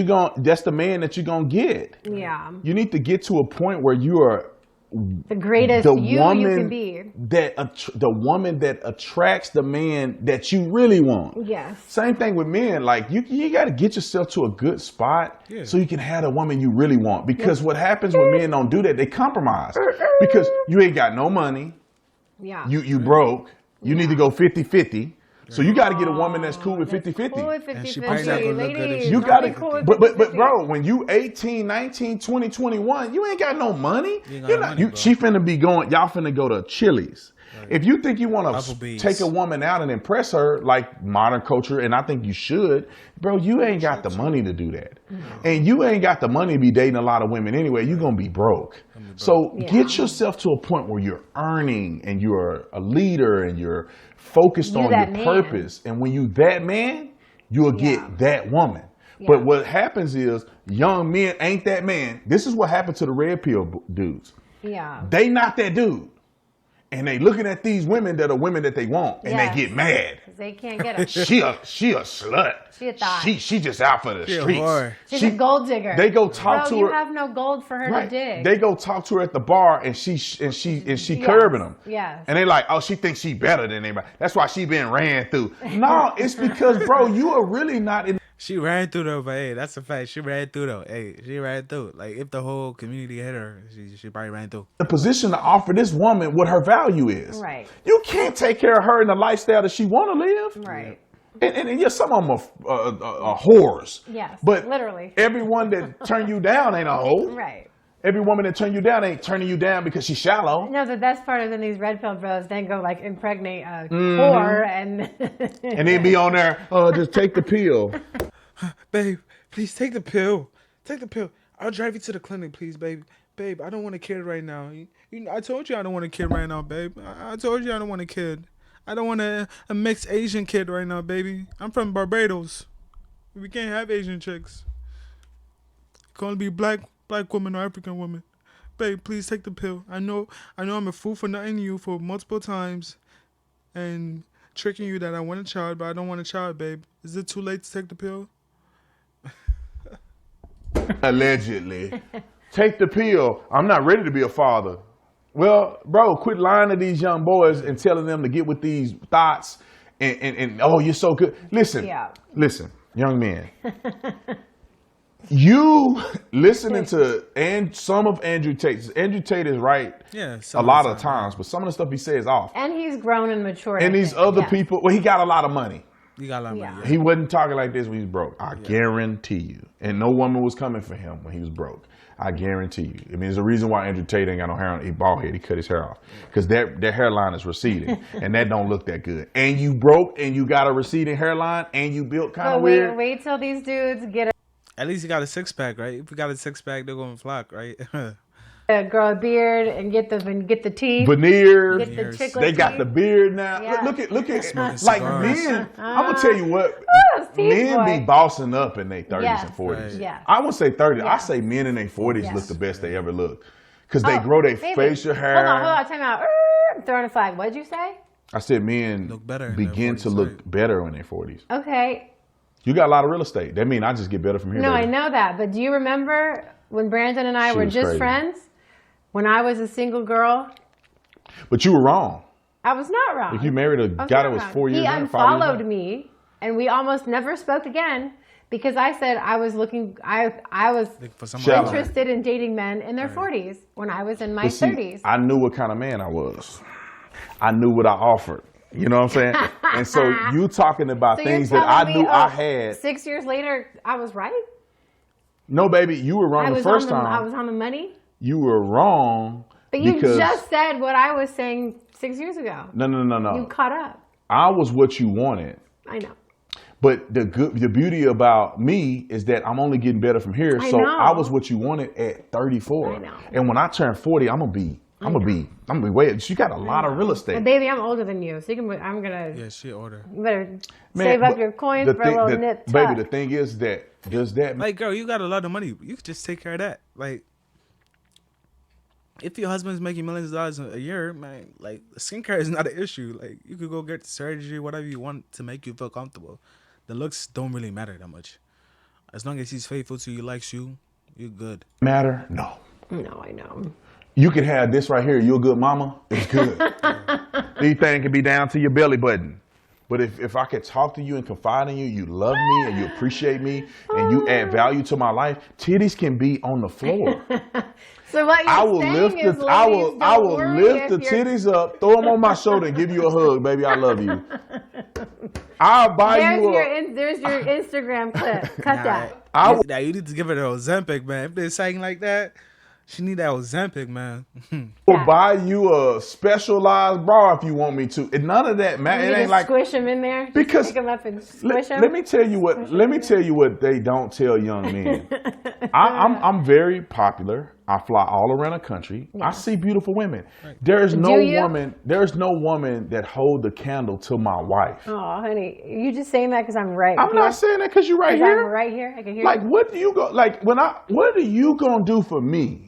that's the man that you're going to get. Yeah. You need to get to a point where you are The greatest the you woman can be. the woman that attracts the man that you really want. Yes. Same thing with men. Like you got to get yourself to a good spot Yeah. so you can have the woman you really want. Because what happens when men don't do that, they compromise. Because you ain't got no money. Yeah. You broke. You need to go 50-50. So you got to get a woman that's cool with 50-50. Cool with And she 50-50, probably not gonna look good if ladies. she You Don't got be to, cool with but 50-50. bro, when you 18, 19, 20, 21, you ain't got no money. You ain't got You're no not, money, bro. she finna be going, y'all finna go to Chili's. If you think you want to Applebee's. take a woman out and impress her like modern culture, and I think you should, bro, you ain't got the money to do that. And you ain't got the money to be dating a lot of women anyway. You're going to be broke. So get yourself to a point where you're earning and you're a leader and you're focused on your purpose. And when you that man, you'll get that woman. But what happens is young men ain't that man. This is what happened to the red pill dudes. Yeah. They not that dude. And they looking at these women that are women that they want, and they get mad. They can't get her. She a slut. She a thot. She just out for the streets. She's a gold digger. They go talk to her. You have no gold for her to dig. They go talk to her at the bar, and she curbing them. Yes. And they like, oh, she thinks she better than anybody. That's why she been ran through. No, it's because, bro, you are really not in. She ran through though, but hey, that's a fact. She ran through though. Hey, she ran through. Like if the whole community hit her, she probably ran through. The position to offer this woman what her value is. Right. You can't take care of her in the lifestyle that she want to live. Right. And yes, some of them are whores. Yes. But literally, everyone that turn you down ain't a hoe. Right. Every woman that turn you down ain't turning you down because she's shallow. No, the best part is when these red pill bros then go like impregnate a whore and and they be on there, just take the pill. Babe, please take the pill. Take the pill. I'll drive you to the clinic, please, baby. Babe, I don't want a kid right now. I told you I don't want a kid right now, babe. I told you I don't want a kid. I don't want a mixed Asian kid right now, baby. I'm from Barbados. We can't have Asian chicks. It can only be black woman or African woman. Babe, please take the pill. I know I'm a fool for nutting you for multiple times and tricking you that I want a child, but I don't want a child, babe. Is it too late to take the pill? Allegedly. Take the pill. I'm not ready to be a father. Well, bro, quit lying to these young boys and telling them to get with these thoughts and oh, you're so good. Listen, young men. You listening to some of Andrew Tate. Andrew Tate is right a lot of times, but some of the stuff he says is off. And he's grown and matured. And these other people, well, he got a lot of money. You got a lot of money. He wasn't talking like this when he was broke. I guarantee you. And no woman was coming for him when he was broke. I guarantee you. I mean, there's a reason why Andrew Tate ain't got no hair on. He bald head. He cut his hair off because that hairline is receding, and that don't look that good. And you broke, and you got a receding hairline, and you built kind of weird. Wait till these dudes get a. At least he got a six pack, right? If we got a six pack, they're gonna flock, right? Grow a beard and get the teeth. Veneers. Get the chiclet they got teeth. the beard now. Yeah. Look at like men. I'm gonna tell you what. Men be bossing up in their 30s and 40s. Right. Yeah. I wouldn't say 30s. Yeah. I say men in their 40s Yeah. look the best they ever look. Because they grow their facial hair. Hold on, time out. I'm throwing a flag. What'd you say? I said men Look better in begin their to 40s, look right. better in their 40s. Okay. You got a lot of real estate. That means I just get better from here. No, baby. I know that. But do you remember when Brandon and I She were was just crazy. friends? When I was a single girl? But you were wrong. I was not wrong. If you married a I was guy not that was wrong. 4 years He younger, 5 years unfollowed younger. me, and we almost never spoke again because I said I was looking. I was For someone Shallow. interested in dating men in their 40s when I was in my But see, 30s. I knew what kind of man I was. I knew what I offered. You know what I'm saying? And so you talking about So things you're that I telling knew me, I had. 6 years later, I was right. No, baby, you were wrong the first time. I was on the money. You were wrong. But you because, just said what I was saying 6 years ago. No. You caught up. I was what you wanted. I know. But the beauty about me is that I'm only getting better from here. I So know. I was what you wanted at 34. I know. And when I turn 40, I'm gonna be way. You got a lot of real estate. But baby, I'm older than you, so I'm gonna. Yeah, she order. You better Man, save up but your coins the for thing- a little the- nip tuck. Baby, the thing is that does that Like, girl, you got a lot of money. You could just take care of that. Like, if your husband's making millions of dollars a year, man, like, skincare is not an issue. Like, you could go get surgery, whatever you want to make you feel comfortable. The looks don't really matter that much. As long as he's faithful to you, likes you, you're good. matter? No. No, I know. You can have this right here. You a good mama? It's good. These things can be down to your belly button. But if I could talk to you and confide in you, you love me and you appreciate me and you add value to my life, titties can be on the floor. So what you're I will saying lift is, the I will ladies, I don't will worry lift if the you're- titties up, throw them on my shoulder, and give you a hug, baby. I love you. I'll buy you a. There's your Instagram clip. Cut that. I will- Now, you need to give her the Ozempic, man. If they're saying like that, She need that Ozempic, man. Or Yeah. buy you a specialized bra if you want me to. And none of that, man. You It just ain't like squish them in there. Just because pick them up and squish them. let me tell you what. Let me tell you what they don't tell young men. I'm very popular. I fly all around the country. I see beautiful women. There's no Do you? woman. There's no woman that hold the candle to my wife. Oh, honey, you just saying that because I'm right I'm here? not saying that because you're right 'Cause here. I'm right here. I can hear Like, you. what do you go? Like, what are you gonna do for me?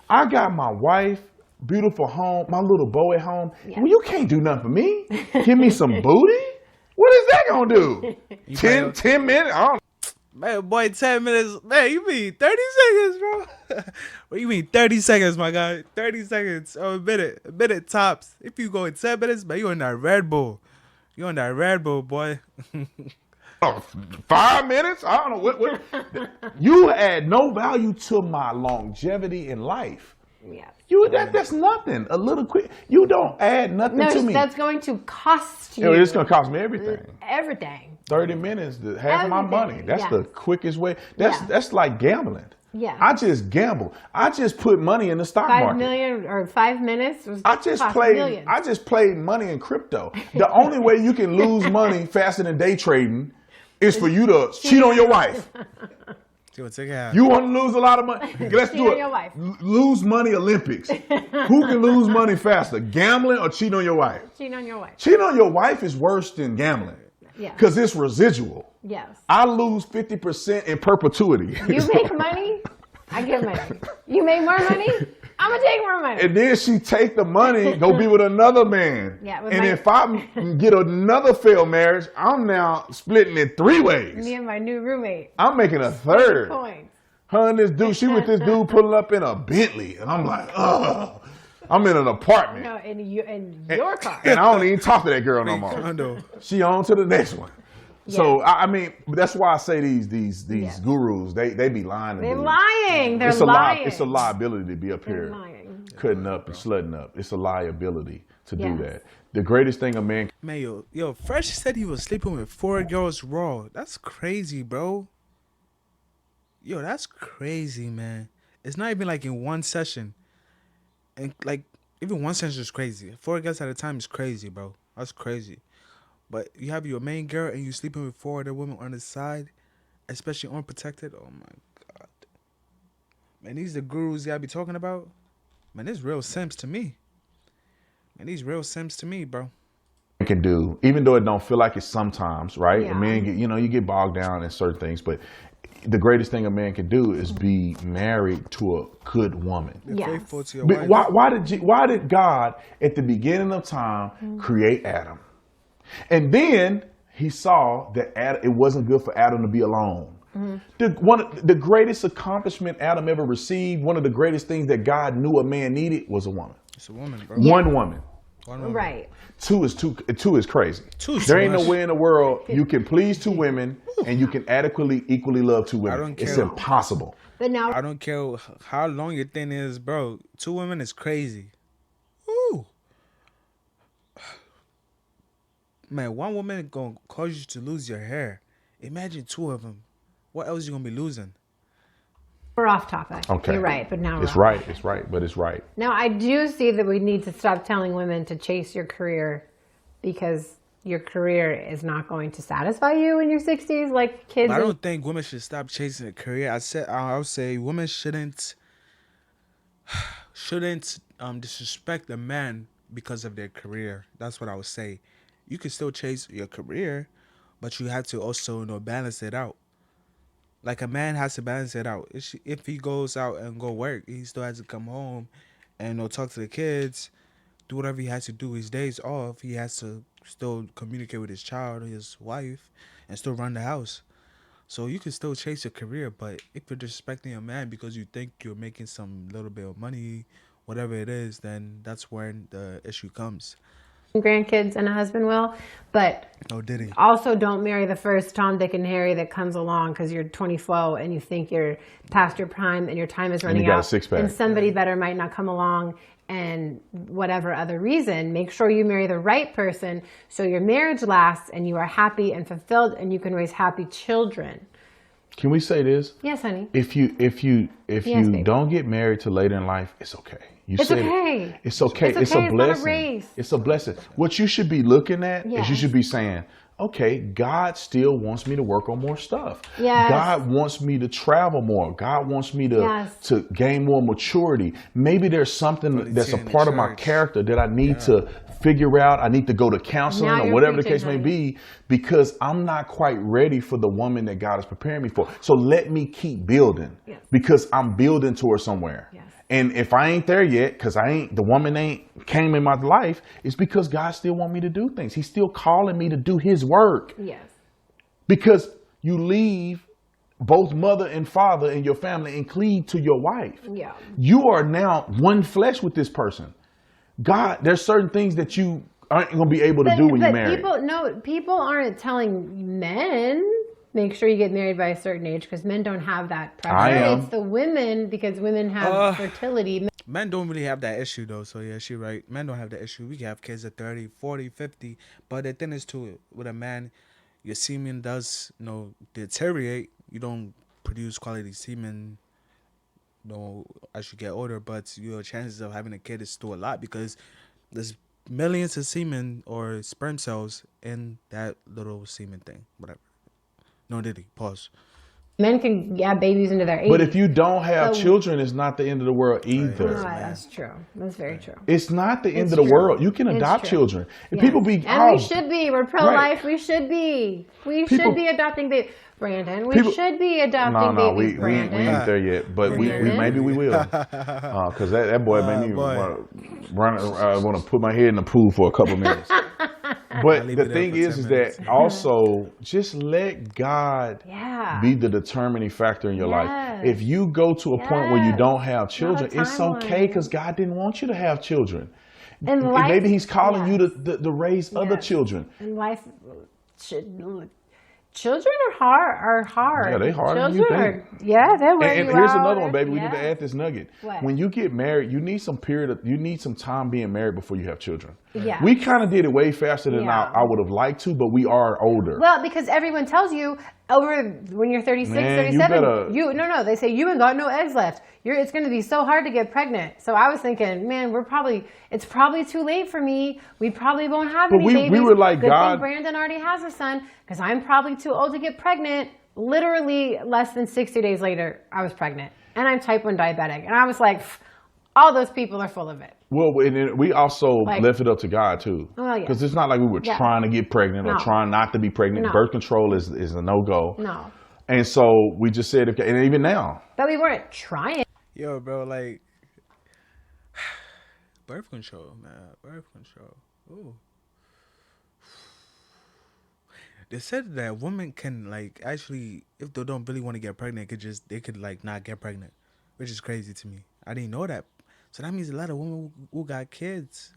I got my wife, beautiful home, my little boy at home. Well, you can't do nothing for me. Give me some booty. What is that gonna do? 10 minutes? I don't. Man, boy, 10 minutes. Man, you mean 30 seconds, bro? What you mean 30 seconds, my guy? 30 seconds. Oh, a minute tops. If you go in 10 minutes, man, you on that Red Bull. You on that Red Bull, boy. Oh, 5 minutes? I don't know what. You add no value to my longevity in life. Yeah. That's nothing. A little quick. You don't add nothing No, to me. that's going to cost you It's gonna cost me everything. everything. 30 minutes, half of my Everything, money. That's yeah. the quickest way. Yeah. That's like gambling. Yeah. I just gamble. I just put money in the stock 5 market. million or 5 minutes was I just cost played. millions. I just played money in crypto. The only way you can lose money faster than day trading is for you to cheat on your wife. You want to lose a lot of money? Let's Cheat do on it. your wife. Lose money Olympics. Who can lose money faster, gambling or cheating on your wife? Cheating on your wife. Cheating on your wife is worse than gambling Yeah. because it's residual. Yes. I lose 50% in perpetuity. You make money, I give money. You make more money, I'm gonna take more money. And then she take the money, go be with another man. Yeah, with and my- if I get another failed marriage, I'm now splitting it 3 ways. Me and my new roommate. I'm making a third. Coins. Her and this dude, she with this dude pulling up in a Bentley. And I'm like, ugh. I'm in an apartment. No, in your car. And I don't even talk to that girl no more. Condo. She on to the next one. So I mean, that's why I say these Yes. gurus, they be lying to They're dudes. lying. They're It's lying. it's a liability to be up They're here lying. cutting up and slutting up. It's a liability to do Yes. that. The greatest thing a man Man, yo, Fresh said he was sleeping with 4 girls raw. That's crazy, bro. Yo, that's crazy, man. It's not even like in one session. And like, even one session is crazy. 4 girls at a time is crazy, bro. That's crazy. But you have your main girl and you sleeping with 4 other women on the side, especially unprotected. Oh my God. Man, these the gurus y'all be talking about? Man, this real simps to me. Man, these real simps to me, bro. can do, even though it don't feel like it sometimes, right? Yeah. A man get, you get bogged down in certain things, but the greatest thing a man can do is be married to a good woman. Be Yes. faithful to your But wife. why did God at the beginning of time create Adam? And then he saw that it wasn't good for Adam to be alone. The greatest accomplishment Adam ever received, one of the greatest things that God knew a man needed was a woman. It's a woman, bro. One woman. One woman. Right. Two is crazy. Two is there too ain't much. no way in the world you can please 2 women and you can equally love 2 women. don't It's care. impossible. But now, I don't care how long your thing is, bro. 2 women is crazy. Ooh. Man, 1 woman gonna cause you to lose your hair. Imagine 2 of them. What else you gonna be losing? we're off topic. Okay. You're right, but now we're It's off. right. It's right. But it's right. Now, I do see that we need to stop telling women to chase your career because your career is not going to satisfy you in your 60s like kids. But I don't think women should stop chasing a career. I would say women shouldn't disrespect a man because of their career. That's what I would say. You can still chase your career, but you have to also balance it out. Like a man has to balance it out. If he goes out and go work, he still has to come home and talk to the kids, do whatever he has to do. His days off, he has to still communicate with his child, his wife, and still run the house. So you can still chase your career, but if you're disrespecting a man because you think you're making some little bit of money, whatever it is, then that's when the issue comes. grandkids and a husband will, but Oh, did he? also don't marry the first Tom, Dick, and Harry that comes along because you're 24 and you think you're past your prime and your time is running you got a out. six-pack. And somebody better might not come along, and whatever other reason, make sure you marry the right person so your marriage lasts and you are happy and fulfilled and you can raise happy children. Can we say this? Yes, honey. If you baby. don't get married till later in life, it's okay. It's said okay. it. It's okay. It's It's okay. a It's not a blessing. race. It's a blessing. What you should be looking at is you Yes. should be saying, okay, God still wants me to work on more stuff. Yes. God wants me to travel more. God wants me to gain more maturity. Maybe there's something that's a part of my character that I need to figure out. I need to go to counseling Now or you're whatever the preaching, case may honey. be, because I'm not quite ready for the woman that God is preparing me for. So let me keep building because I'm building towards somewhere. Yes. And if I ain't there yet, because the woman ain't came in my life, it's because God still want me to do things. He's still calling me to do his work. Yes. Because you leave both mother and father in your family and cleave to your wife. Yeah. You are now one flesh with this person. God, there's certain things that you aren't going to be able to do when you're married. People aren't telling men, make sure you get married by a certain age, because men don't have that pressure. I am. It's the women, because women have fertility. Men don't really have that issue though, so yeah, she right. Men don't have that issue. We can have kids at 30, 40, 50. But the thing is too, with a man, your semen does, deteriorate. You don't produce quality semen, as you get older, but your chances of having a kid is still a lot because there's millions of semen or sperm cells in that little semen thing. Whatever. No diddy. Pause. Men can have babies into their 80s. But if you don't have children, it's not the end of the world either. No, that's true. That's very true. It's not the end of the world. You can adopt children. And people be, and we should be. We're pro-life. Right. We should be. We should be adopting babies. Brandon, we should be adopting babies, Brandon. We ain't there yet, but we maybe we will. Because that boy made me want to put my head in the pool for a couple minutes. But the thing is that also just let God be the determining factor in your life. If you go to a point where you don't have children, it's okay because God didn't want you to have children. And maybe He's calling you to raise other children. And life should. Children are hard. Yeah, they harder than you think. They're wear and you here's out. another one, baby. We need to add this nugget. What? When you get married, you need some time being married before you have children. Yeah. We kind of did it way faster than I would have liked to, but we are older. Well, because everyone tells you when you're 36, Man, 37, they say you ain't got no eggs left. It's going to be so hard to get pregnant. So I was thinking, man, it's probably too late for me. We probably won't have any babies. We were like, Good God. thing Brandon already has a son, because I'm probably too old to get pregnant. Literally less than 60 days later, I was pregnant. And I'm type 1 diabetic. And I was like, all those people are full of it. Well, and then we also left it up to God too. Oh, yeah. Because it's not like we were trying to get pregnant or trying not to be pregnant. No. Birth control is a no-go. No. And so we just said, okay, and even now. But we weren't trying. Yo, bro, like, birth control, man. Birth control. Ooh. They said that women can, like, actually, if they don't really want to get pregnant, they could not get pregnant, which is crazy to me. I didn't know that. So that means a lot of women who got kids,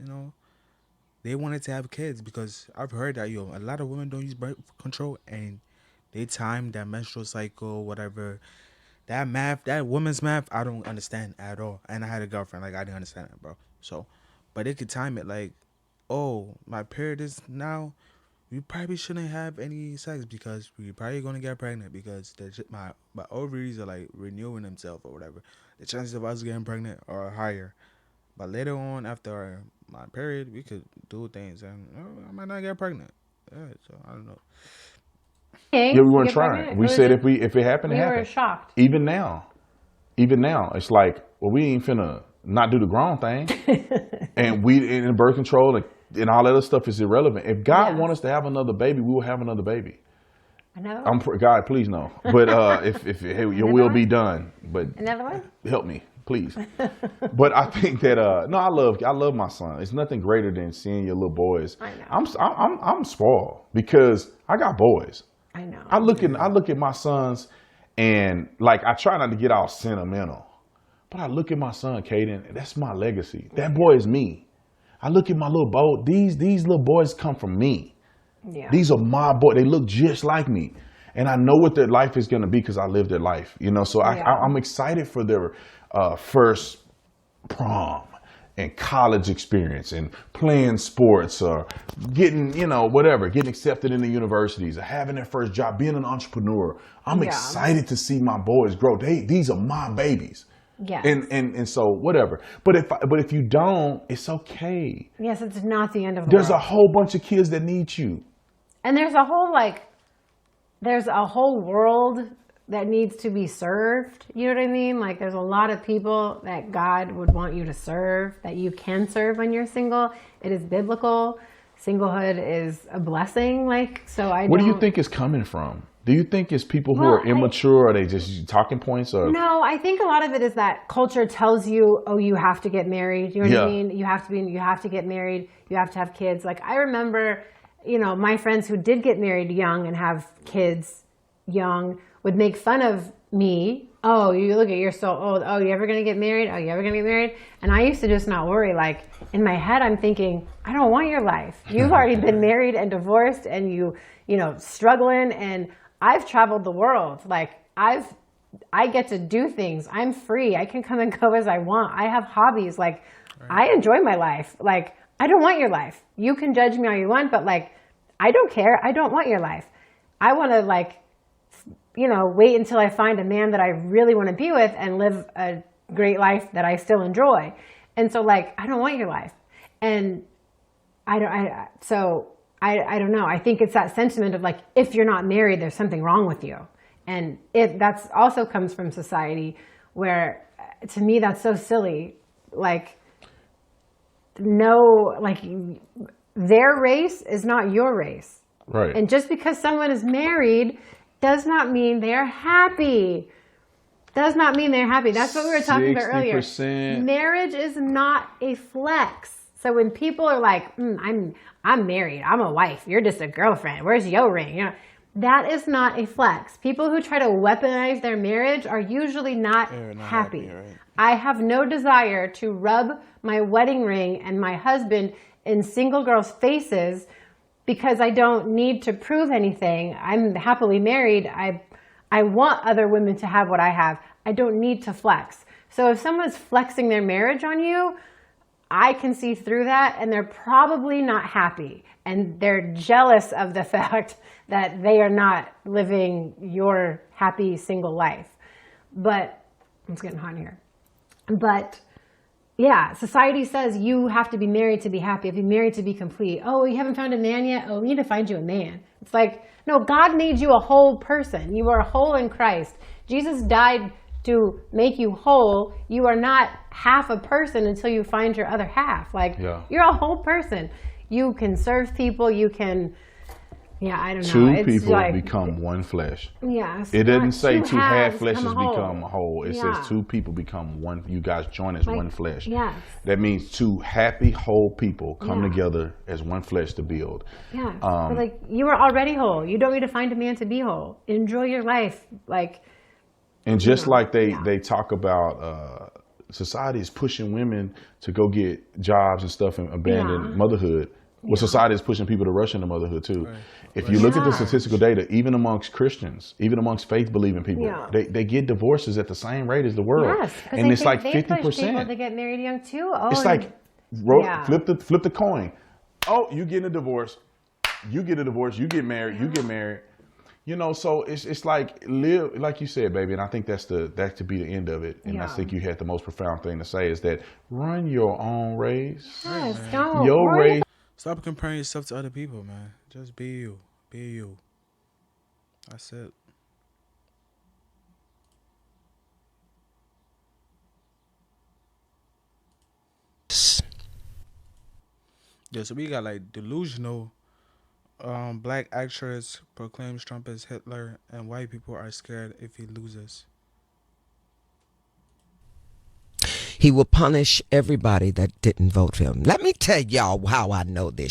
they wanted to have kids, because I've heard that, a lot of women don't use birth control and they time that menstrual cycle, whatever. That woman's math, I don't understand at all. And I had a girlfriend, I didn't understand it, bro. So, but they could time it my period is now. We probably shouldn't have any sex because we're probably gonna get pregnant because my ovaries are renewing themselves or whatever. The chances of us getting pregnant are higher. But later on, after my period, we could do things and I might not get pregnant. Yeah, so I don't know. Yeah, we weren't trying. We said if it happened, it happened. We were shocked. Even now, it's like, well, we ain't finna not do the grown thing, and in birth control and all that other stuff is irrelevant. If God wants us to have another baby, we will have another baby. I know. God, please no. But if your will be done, but another one, help me, please. But I think that no, I love my son. It's nothing greater than seeing your little boys. I know. I'm spoiled because I got boys. I know. I look at my sons and I try not to get all sentimental, but I look at my son, Caden. That's my legacy. That boy is me. I look at my little boy. These little boys come from me. Yeah. These are my boys. They look just like me. And I know what their life is going to be because I lived their life. So I'm excited for their first prom and college experience and playing sports or getting, whatever, getting accepted into universities or having their first job, being an entrepreneur. I'm excited to see my boys grow. These are my babies. Yeah. And so whatever. But if you don't, it's okay. Yes, it's not the end of the There's world. a whole bunch of kids that need you. And there's a whole world that needs to be served. You know what I mean? Like there's a lot of people that God would want you to serve, that you can serve when you're single. It is biblical. Singlehood is a blessing. What do you think is coming from? Do you think it's people who are immature, or are they just talking points? Or no, I think a lot of it is that culture tells you, oh, you have to get married. You know what I mean? You have to get married. You have to have kids. Like I remember, my friends who did get married young and have kids young would make fun of me. Oh, you're so old. Oh, you ever gonna get married? Oh, you ever gonna get married? And I used to just not worry. Like in my head, I'm thinking, I don't want your life. You've already been married and divorced, and struggling. And I've traveled the world. Like I get to do things. I'm free. I can come and go as I want. I have hobbies. Like I enjoy my life. Like I don't want your life. You can judge me all you want, but like I don't care. I don't want your life. I want to wait until I find a man that I really want to be with and live a great life that I still enjoy. And so I don't want your life. And I don't know. I think it's that sentiment of if you're not married, there's something wrong with you. And that's also comes from society where, to me, that's so silly. Their race is not your race. right. And just because someone is married does not mean they're happy. Does not mean they're happy. That's what we were talking about earlier. 60%. Marriage is not a flex. So when people are like, I'm married, I'm a wife, you're just a girlfriend, where's your ring? That is not a flex. People who try to weaponize their marriage are usually not happy. Right? I have no desire to rub my wedding ring and my husband in single girls' faces because I don't need to prove anything. I'm happily married. I want other women to have what I have. I don't need to flex. So if someone's flexing their marriage on you, I can see through that, and they're probably not happy. And they're jealous of the fact that they are not living your happy single life. But it's getting hot in here. But yeah, society says you have to be married to be happy, have to be married to be complete. Oh, you haven't found a man yet? Oh, we need to find you a man. It's no, God made you a whole person. You are whole in Christ. Jesus died to make you whole. You are not half a person until you find your other half. You're a whole person. You can serve people. You can, I don't know. Two people become one flesh. Yeah. It doesn't say two half fleshes become a whole. It says two people become one. You guys join as one flesh. Yes. That means two happy, whole people come together as one flesh to build. Yeah. But you are already whole. You don't need to find a man to be whole. Enjoy your life. And just they talk about society is pushing women to go get jobs and stuff and abandon motherhood. Well, society is pushing people to rush into motherhood too. Right. If you look at the statistical data, even amongst Christians, even amongst faith-believing people, they get divorces at the same rate as the world. Yes, and it's 50%. People to get married young too. Oh, it's flip the coin. Oh, you getting a divorce. You get a divorce. You get married. You get married. So it's live, like you said, baby, and I think that could be the end of it. And I think you had the most profound thing to say is that run your own race. Yes, don't. Your race. Stop comparing yourself to other people, man. Just be you. Be you. That's it. Yeah, so we got delusional. Black actress proclaims Trump as Hitler, and white people are scared if he loses. He will punish everybody that didn't vote for him. Let me tell y'all how I know this.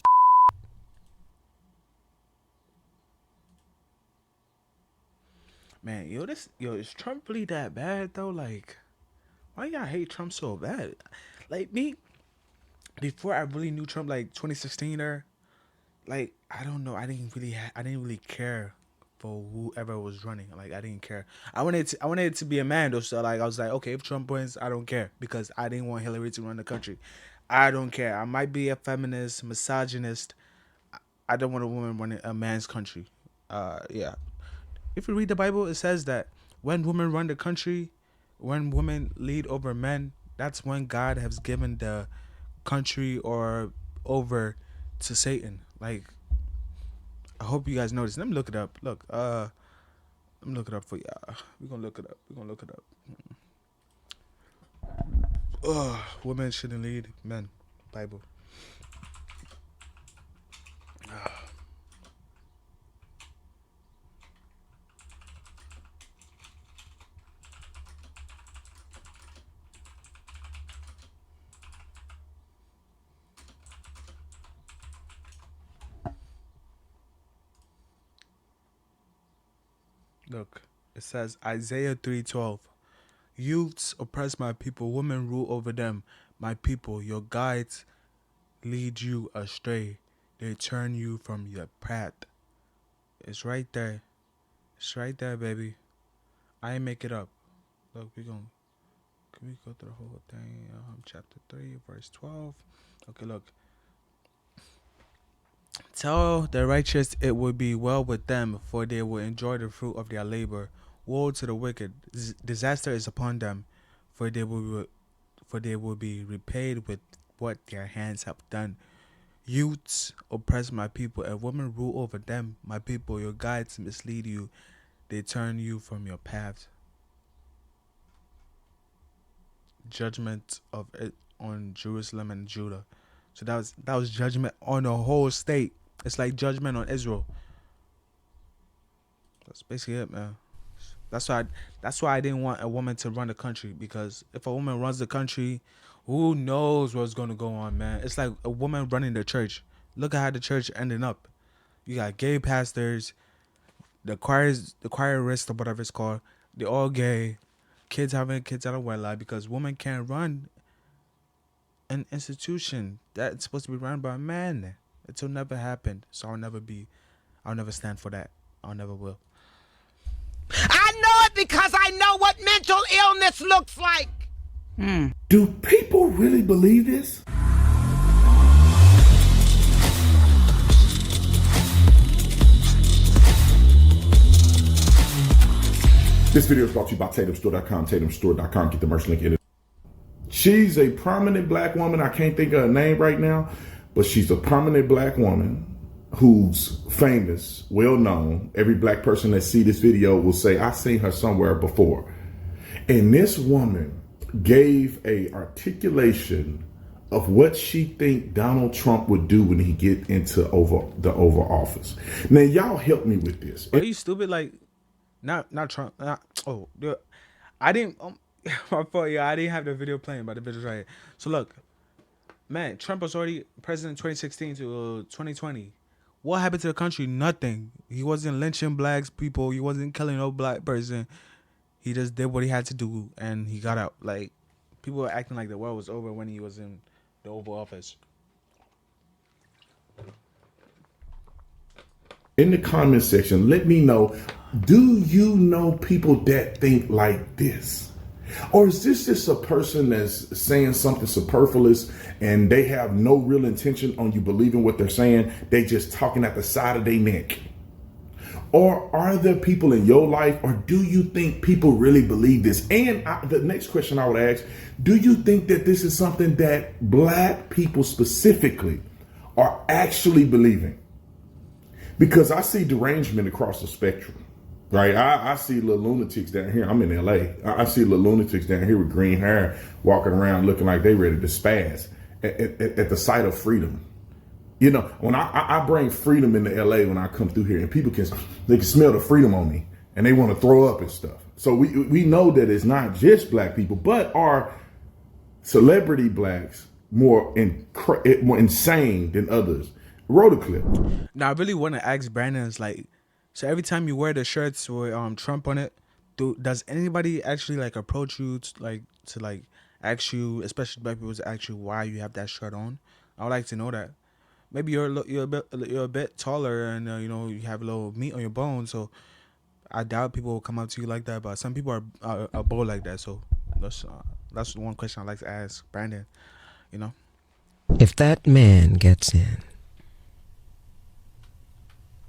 Man, is Trump really that bad though? Why y'all hate Trump so bad? Me, before I really knew Trump, 2016 or, I don't know. I didn't really care for whoever was running. I didn't care. I wanted it to be a man though. So I was okay, if Trump wins, I don't care because I didn't want Hillary to run the country. I don't care. I might be a feminist, misogynist. I don't want a woman running a man's country. Yeah. If you read the Bible, it says that when women run the country, when women lead over men, that's when God has given the country or over to Satan. Like, I hope you guys know this. Let me look it up. Let me look it up for y'all. We're gonna look it up. Women shouldn't lead men. Bible. Look, it says Isaiah 3:12. Youths oppress my people, women rule over them. My people, your guides lead you astray. They turn you from your path. It's right there. It's right there, baby. I ain't make it up. Look, can we go through the whole thing? Chapter 3, verse 12. Okay, look. Tell the righteous it will be well with them, for they will enjoy the fruit of their labor. Woe to the wicked! Disaster is upon them, for they will be repaid with what their hands have done. Youths oppress my people, and women rule over them. My people, your guides mislead you; they turn you from your paths. Judgment of it on Jerusalem and Judah. So that was judgment on the whole state. It's like judgment on Israel. That's basically it, man. That's why I didn't want a woman to run the country, because if a woman runs the country, who knows what's gonna go on, man. It's like a woman running the church. Look at how the church ending up. You got gay pastors, the choirists or whatever it's called. They're all gay. Kids having kids out of wedlock because women can't run an institution that's supposed to be run by a man. It'll never happen. So I'll never stand for that. I never will. I know it because I know what mental illness looks like. Do people really believe this? This video is brought to you by TatumStore.com. TatumStore.com. Get the merch link in it. She's a prominent black woman. I can't think of her name right now, but she's a prominent black woman who's famous, well known. Every black person that see this video will say, I've seen her somewhere before. And this woman gave a articulation of what she think Donald Trump would do when he get into the Oval Office. Now, y'all help me with this. Are you stupid? Like, not Trump. Dude, I didn't. My fault. Yeah, I didn't have the video playing, but the video's right here. So look, man, Trump was already president 2016 to 2020. What happened to the country? Nothing. He wasn't lynching black people. He wasn't killing no black person. He just did what he had to do, and he got out. Like, people were acting like the world was over when he was in the Oval Office. In the comment section, let me know, do you know people that think like this? Or is this just a person that's saying something superfluous and they have no real intention on you believing what they're saying? They just talking at the side of their neck. Or are there people in your life, or do you think people really believe this? And the next question I would ask, do you think that this is something that black people specifically are actually believing? Because I see derangement across the spectrum, right? I see little lunatics down here. I'm in LA. I see little lunatics down here with green hair walking around looking like they ready to spaz at the sight of freedom. You know, when I bring freedom into LA when I come through here, and people can smell the freedom on me and they want to throw up and stuff. So we know that it's not just black people, but are celebrity blacks more insane than others? Roll the clip. Now, I really want to ask Brandon, is like, so every time you wear the shirts with Trump on it, does anybody actually like approach you to ask you, especially black people, to ask you why you have that shirt on? I would like to know that. Maybe you're a bit taller and you have a little meat on your bones, so I doubt people will come up to you like that. But some people are bold like that, so that's one question I like to ask Brandon. If that man gets in,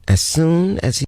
as soon as he